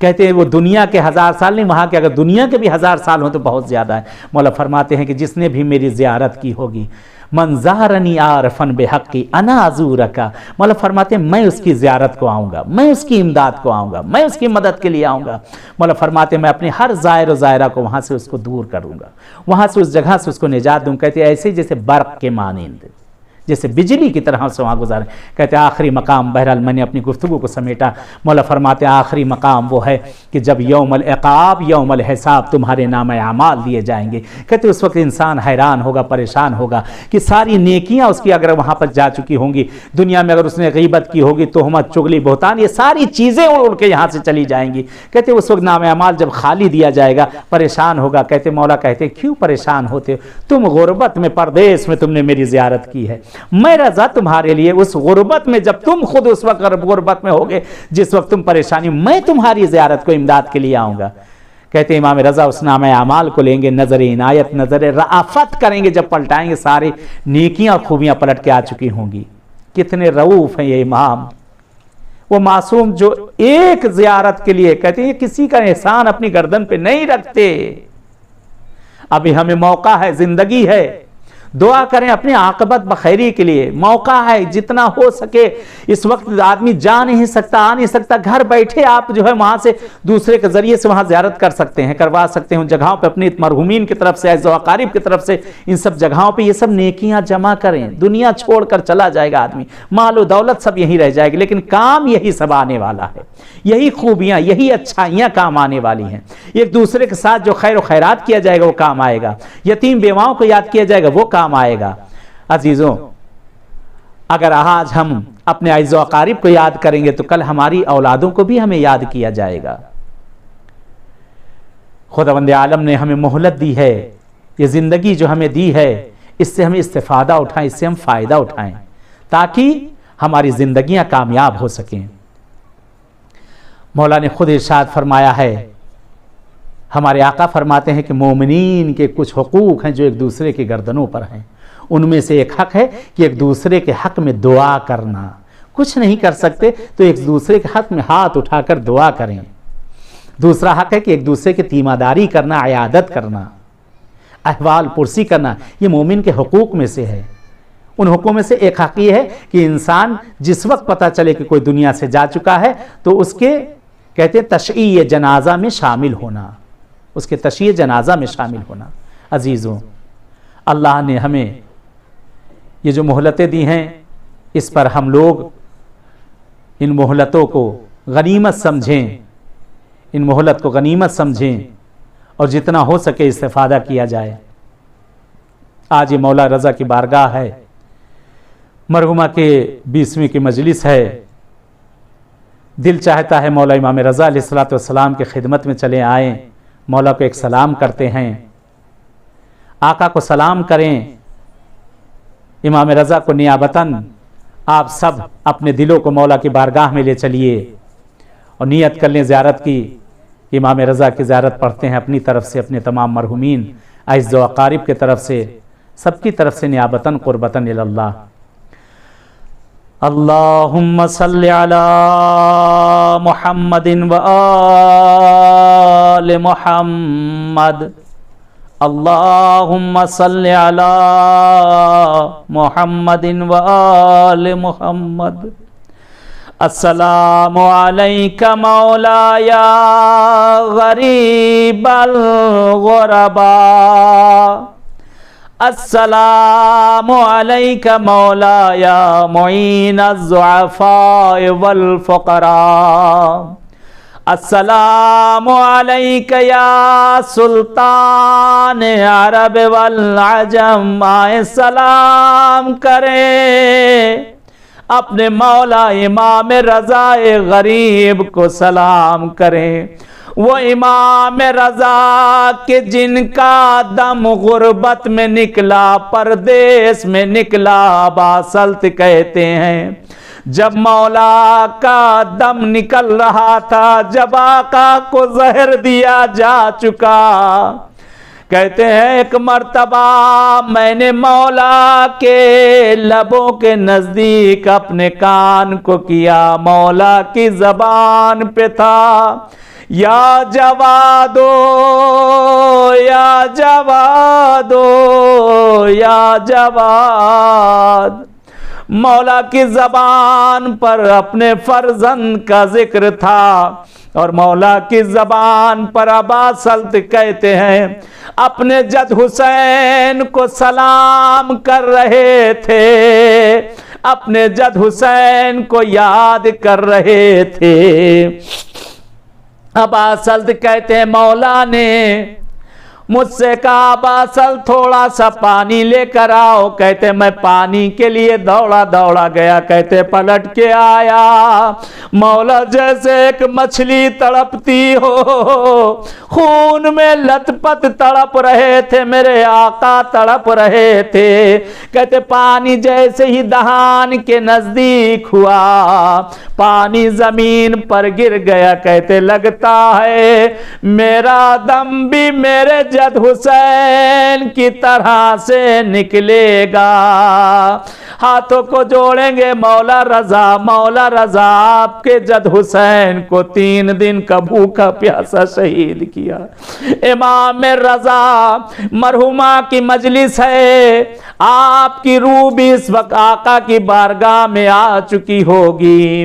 کہتے ہیں وہ دنیا کے 1000 سال نہیں، وہاں کے اگر دنیا کے بھی 1000 سال ہوں تو بہت زیادہ ہے۔ مولا فرماتے ہیں کہ جس نے بھی میری زیارت کی ہوگی، من زارنی عارفن بحقی انا ازورکا، مولا فرماتے ہیں میں اس کی زیارت کو آؤں گا، میں اس کی امداد کو آؤں گا، میں اس کی مدد کے لیے آؤں گا۔ مولا فرماتے ہیں میں اپنے ہر زائر و زائرہ کو وہاں سے اس کو دور کروں گا، وہاں سے اس جگہ سے اس کو نجات دوں۔ کہتے ہیں ایسے جیسے برق کے مانند، جیسے بجلی کی طرح سے وہاں گزارے۔ کہتے ہیں آخری مقام، بہرحال میں نے اپنی گفتگو کو سمیٹا، مولا فرماتے ہیں آخری مقام وہ ہے کہ جب یوم العقاب، یوم الحساب تمہارے نام اعمال دیے جائیں گے۔ کہتے ہیں اس وقت انسان حیران ہوگا، پریشان ہوگا کہ ساری نیکیاں اس کی اگر وہاں پر جا چکی ہوں گی، دنیا میں اگر اس نے غیبت کی ہوگی، تہمت، چغلی، بہتان، یہ ساری چیزیں اڑ کے یہاں سے چلی جائیں گی۔ کہتے ہیں اس وقت نام اعمال جب خالی دیا جائے گا، پریشان ہوگا۔ کہتے مولا کہتے ہیں کیوں پریشان ہوتے ہو؟ تم غربت میں، پردیس میں تم نے میری زیارت کی ہے، میں رضا تمہارے لیے اس غربت میں، جب تم خود اس وقت غربت میں ہوگے جس وقت تم پریشانی، میں تمہاری زیارت کو امداد کے لیے آؤں گا۔ کہتے ہیں امام رضا اس نامہ اعمال کو لیں گے، نظر عنایت، نظر رأفت کریں گے، جب پلٹائیں گے سارے نیکیاں اور خوبیاں پلٹ کے آ چکی ہوں گی۔ کتنے رؤوف ہیں یہ امام، وہ معصوم جو ایک زیارت کے لیے، کہتے ہیں کسی کا احسان اپنی گردن پہ نہیں رکھتے۔ ابھی ہمیں موقع ہے، زندگی ہے، دعا کریں اپنے عاقبت بخیری کے لیے، موقع ہے جتنا ہو سکے۔ اس وقت آدمی جا نہیں سکتا، آ نہیں سکتا، گھر بیٹھے آپ جو ہے وہاں سے دوسرے کے ذریعے سے وہاں زیارت کر سکتے ہیں، کروا سکتے ہیں۔ ان جگہوں پہ اپنی مرحومین کی طرف سے، اعزاء و اقارب کی طرف سے، ان سب جگہوں پہ یہ سب نیکیاں جمع کریں۔ دنیا چھوڑ کر چلا جائے گا آدمی، مال و دولت سب یہیں رہ جائے گی، لیکن کام یہی سب آنے والا ہے، یہی خوبیاں، یہی اچھائیاں کام آنے والی ہیں۔ ایک دوسرے کے ساتھ جو خیر و خیرات کیا جائے گا وہ کام آئے گا، یتیم بیواؤں کو یاد کیا جائے گا وہ کام آئے گا۔ عزیزوں، اگر آج ہم اپنے اعزاء و اقارب کو یاد کریں گے تو کل ہماری اولادوں کو بھی ہمیں یاد کیا جائے گا۔ خداوند عالم نے ہمیں مہلت دی ہے، یہ زندگی جو ہمیں دی ہے، اس سے ہمیں استفادہ اٹھائیں، اس سے ہم فائدہ اٹھائیں تاکہ ہماری زندگیاں کامیاب ہو سکیں۔ مولا نے خود ارشاد فرمایا ہے، ہمارے آقا فرماتے ہیں کہ مومنین کے کچھ حقوق ہیں جو ایک دوسرے کی گردنوں پر ہیں، ان میں سے ایک حق ہے کہ ایک دوسرے کے حق میں دعا کرنا۔ کچھ نہیں کر سکتے تو ایک دوسرے کے حق میں ہاتھ اٹھا کر دعا کریں۔ دوسرا حق ہے کہ ایک دوسرے کی تیمارداری کرنا، عیادت کرنا، احوال پرسی کرنا، یہ مومن کے حقوق میں سے ہے۔ ان حقوق میں سے ایک حق یہ ہے کہ انسان جس وقت پتہ چلے کہ کوئی دنیا سے جا چکا ہے تو اس کے کہتے ہیں تشییع جنازہ میں شامل ہونا، اس کے تشییع جنازہ میں شامل ہونا۔ عزیزوں، اللہ نے ہمیں یہ جو مہلتیں دی ہیں، اس پر ہم لوگ ان مہلتوں کو غنیمت سمجھیں، ان مہلت کو غنیمت سمجھیں اور جتنا ہو سکے استفادہ کیا جائے۔ آج یہ مولا رضا کی بارگاہ ہے، مرحومہ کے 20ویں کی مجلس ہے، دل چاہتا ہے مولا امام رضا علیہ السلام کی خدمت میں چلے آئیں، مولا کو ایک سلام کرتے ہیں، آقا کو سلام کریں، امام رضا کو نیابتاً آپ سب اپنے دلوں کو مولا کی بارگاہ میں لے چلیے اور نیت کر لیں زیارت کی۔ امام رضا کی زیارت پڑھتے ہیں اپنی طرف سے، اپنے تمام مرحومین اعزاء و اقارب کی طرف سے، سب کی طرف سے نیابتاً قربتاً اللہ۔ اللہم صلی علی محمد و آل محمد، اللہم صلی علی محمد و آل محمد۔ السلام علیک مولائی غریب الغرباء، السلام علیک مولائی معین الضعفاء والفقراء، السلام علیک یا سلطان عرب والعجم۔ آئے سلام کریں اپنے مولا امام رضا غریب کو سلام کریں، وہ امام رضا کے جن کا دم غربت میں نکلا، پردیس میں نکلا، باسلط کہتے ہیں۔ جب مولا کا دم نکل رہا تھا، جب آقا کو زہر دیا جا چکا، کہتے ہیں ایک مرتبہ میں نے مولا کے لبوں کے نزدیک اپنے کان کو کیا، مولا کی زبان پہ تھا، یا جوادو یا جوادو یا جواد، مولا کی زبان پر اپنے فرزند کا ذکر تھا اور مولا کی زبان پر ابا سلط کہتے ہیں اپنے جد حسین کو سلام کر رہے تھے، اپنے جد حسین کو یاد کر رہے تھے۔ ابا سلط کہتے ہیں مولا نے مجھ سے کہا ابا سلط تھوڑا سا پانی لے کر آؤ، کہتے میں پانی کے لیے دوڑا دوڑا گیا، کہتے پلٹ کے آیا مولا جیسے ایک مچھلی تڑپتی ہو، خون میں لت پت تڑپ رہے تھے، میرے آقا تڑپ رہے تھے، کہتے پانی جیسے ہی دہان کے نزدیک ہوا پانی زمین پر گر گیا، کہتے لگتا ہے میرا دم بھی میرے جد حسین کی طرح سے نکلے گا۔ ہاتھوں کو جوڑیں گے مولا رضا، مولا رضا آپ کے جد حسین کو 3 دن کا بھوکا پیاسا شہید کیا۔ امام رضا مرحومہ کی مجلس ہے، آپ کی روح بھی اس وقت آقا کی بارگاہ میں آ چکی ہوگی۔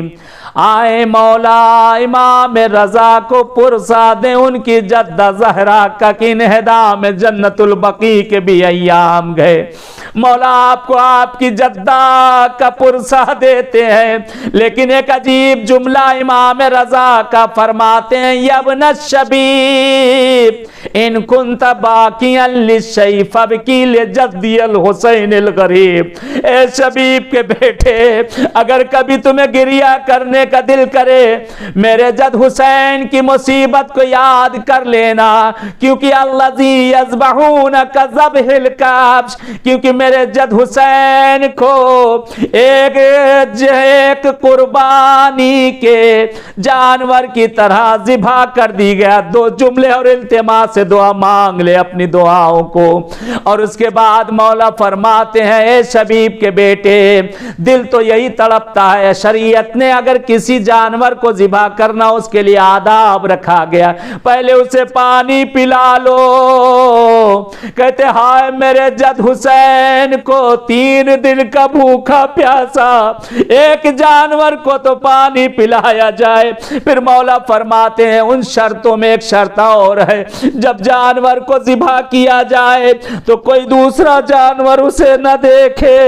آئے مولا امام رضا کو پرسا دیں، ان کی جدہ زہرا کا کہ انہدام جنت البقیع کے بھی ایام گئے، مولا آپ کو آپ کی جدہ کا پرسا دیتے ہیں، لیکن ایک عجیب جملہ امام رضا کا فرماتے ہیں، یا ابن الشبیب ان کنت باقیا للشیء فابکی لجدی الحسین الغریب، اے شبیب کے بیٹے اگر کبھی تمہیں گریہ کرنے کا دل کرے میرے جد حسین کی مصیبت کو یاد کر لینا، کیونکہ الذی یذبحون کذبح الکبش، کیونکہ میرے جد حسین کو ایک قربانی کے جانور کی طرح ذبح کر دی گیا۔ 2 جملے اور التماس سے دعا مانگ لے اپنی دعاؤں کو، اور اس کے بعد مولا فرماتے ہیں اے شبیب کے بیٹے دل تو یہی تڑپتا ہے، شریعت نے اگر کسی جانور کو ذبح کرنا اس کے لیے آداب رکھا گیا، پہلے اسے پانی پلا لو، کہتے ہائے میرے جد حسین کو 3 دن کا بھوکا پیاسا، ایک جانور کو تو پانی پلایا جائے۔ پھر مولا فرماتے ہیں ان شرطوں میں ایک شرط اور ہے، جب جانور کو ذبح کیا جائے تو کوئی دوسرا جانور اسے نہ دیکھے۔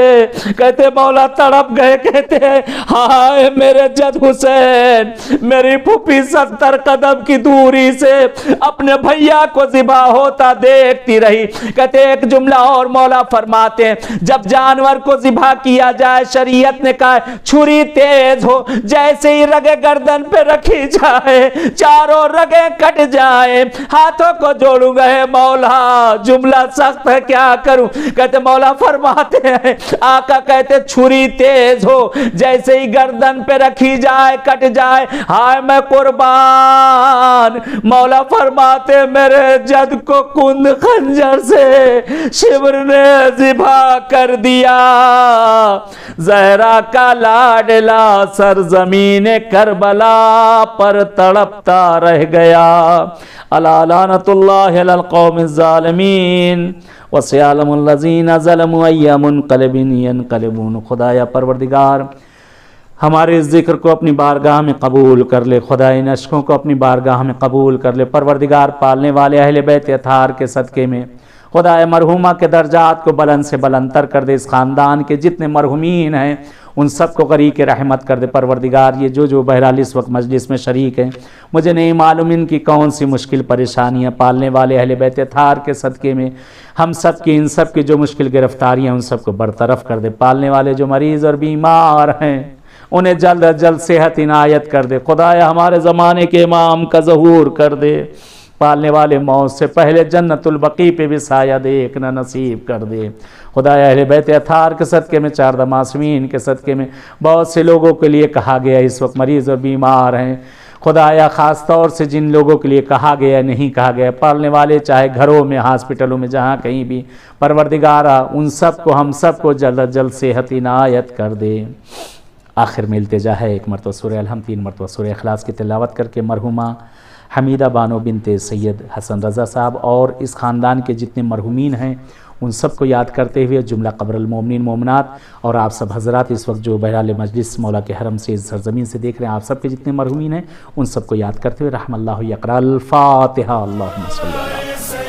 کہتے مولا تڑپ گئے، کہتے ہیں ہائے میرے جد حسین، میری پھوپھی 70 قدم کی دوری سے اپنے بھیا کو ذبح ہوتا دیکھتی رہی۔ کہتے ایک جملہ اور مولا فرماتے ہیں جب جانور کو ذبح کیا جائے شریعت نے کہا چھری تیز ہو، جیسے ہی رگے گردن پہ رکھی جائے چاروں رگیں کٹ جائیں، ہاتھوں کو جوڑوں گئے مولا جملہ سخت ہے کیا کروں۔ کہتے مولا فرماتے ہیں آقا کہتے چھری تیز ہو، جیسے ہی گردن پہ رکھی جائے کٹ جائے، ہائے میں قربان۔ مولا فرماتے میرے جد کو کند خنجر سے شبر نے ذبح کر دیا، زہرا کا لاڈلا سرزمین کربلا پر تڑپتا رہ گیا۔ الا لعنت اللہ علی القوم الظالمین وسيعلم الذين ظلموا أي منقلب ينقلبون۔ خدایا پروردگار ہمارے اس ذکر کو اپنی بارگاہ میں قبول کر لے، خدا ان اشکوں کو اپنی بارگاہ میں قبول کر لے۔ پروردگار پالنے والے اہل بیت اطہار کے صدقے میں خدا مرحومہ کے درجات کو بلند سے بلند تر کر دے، اس خاندان کے جتنے مرحومین ہیں ان سب کو غریق رحمت کر دے۔ پروردگار یہ جو بہرحال اس وقت مجلس میں شریک ہیں، مجھے نہیں معلوم ان کی کون سی مشکل پریشانیاں، پالنے والے اہل بیت اطہار کے صدقے میں ہم سب کی ان سب کی جو مشکل گرفتاریاں ان سب کو برطرف کر دے۔ پالنے والے جو مریض اور بیمار ہیں انہیں جلد از جلد صحت عنایت کر دے۔ خدایا ہمارے زمانے کے امام کا ظہور کر دے، پالنے والے موت سے پہلے جنت البقیع پہ بھی سایہ دیکھنا نصیب کر دے۔ خدایا اہل بیت اطہار کے صدقے میں، 4 معصومین کے صدقے میں بہت سے لوگوں کے لیے کہا گیا اس وقت مریض اور بیمار ہیں، خدایا خاص طور سے جن لوگوں کے لیے کہا گیا نہیں کہا گیا، پالنے والے چاہے گھروں میں ہاسپٹلوں میں جہاں کہیں بھی، پروردگارا ان سب کو ہم سب کو جلد از جلد صحت عنایت کر دے۔ آخر میں التجا ہے 1 مرتبہ سورہ الحمد، 3 مرتبہ سورہ اخلاص کی تلاوت کر کے مرحومہ حمیدہ بانو بنت سید حسن رضا صاحب اور اس خاندان کے جتنے مرحومین ہیں ان سب کو یاد کرتے ہوئے جملہ قبر المومنین مومنات اور آپ سب حضرات اس وقت جو بہرحال مجلس مولا کے حرم سے سرزمین سے دیکھ رہے ہیں، آپ سب کے جتنے مرحومین ہیں ان سب کو یاد کرتے ہوئے رحم اللہ یقرأ الفاتحہ۔ اللہم صلی اللہ علیہ وسلم۔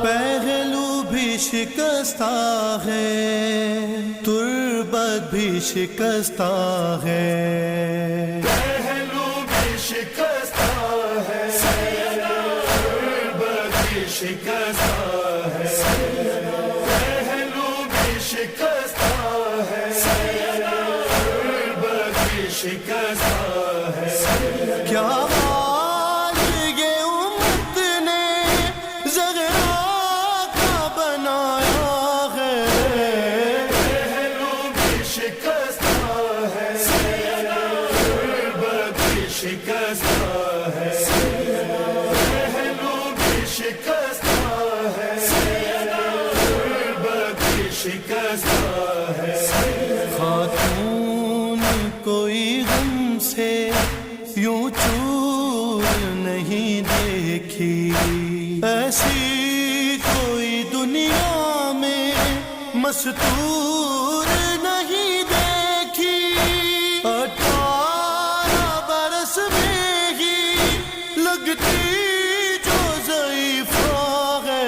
پہلو بھی شکستہ ہے، تربت بھی شکستہ ہے، پہلو بھی شکستہ ہے، تربت بھی شکستہ ہے، پہلو بھی شکستہ ہے، تربت بھی شکستہ ہے۔ کیا خاتون کوئی غم سے یوں چور نہیں دیکھی، ایسی کوئی دنیا میں مستور نہیں دیکھی، 18 برس میں ہی لگتی جو ضعیف ہے،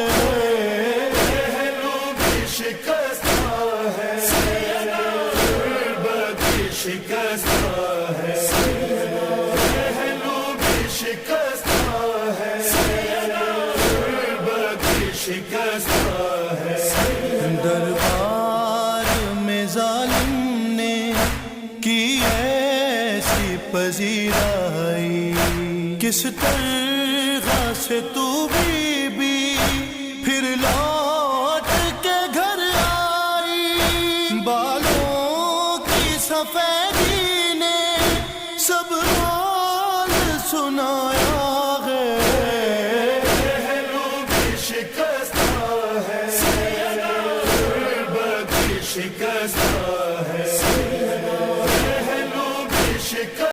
پہلو بھی شکستہ ہے، تربت بھی شکستہ ہے، پہلو بھی شکستہ ہے، تربت بھی شکستہ ہے۔ دربار میں ظالم نے کی ایسی پذیرائی، کس طرح سے تو بی پھر لوٹ کے گھر آئی، بالوں کی سفیدی نے سب حال سنایا ہے، پہلو بھی شکستہ ہے، تربت بھی شکستہ ہے۔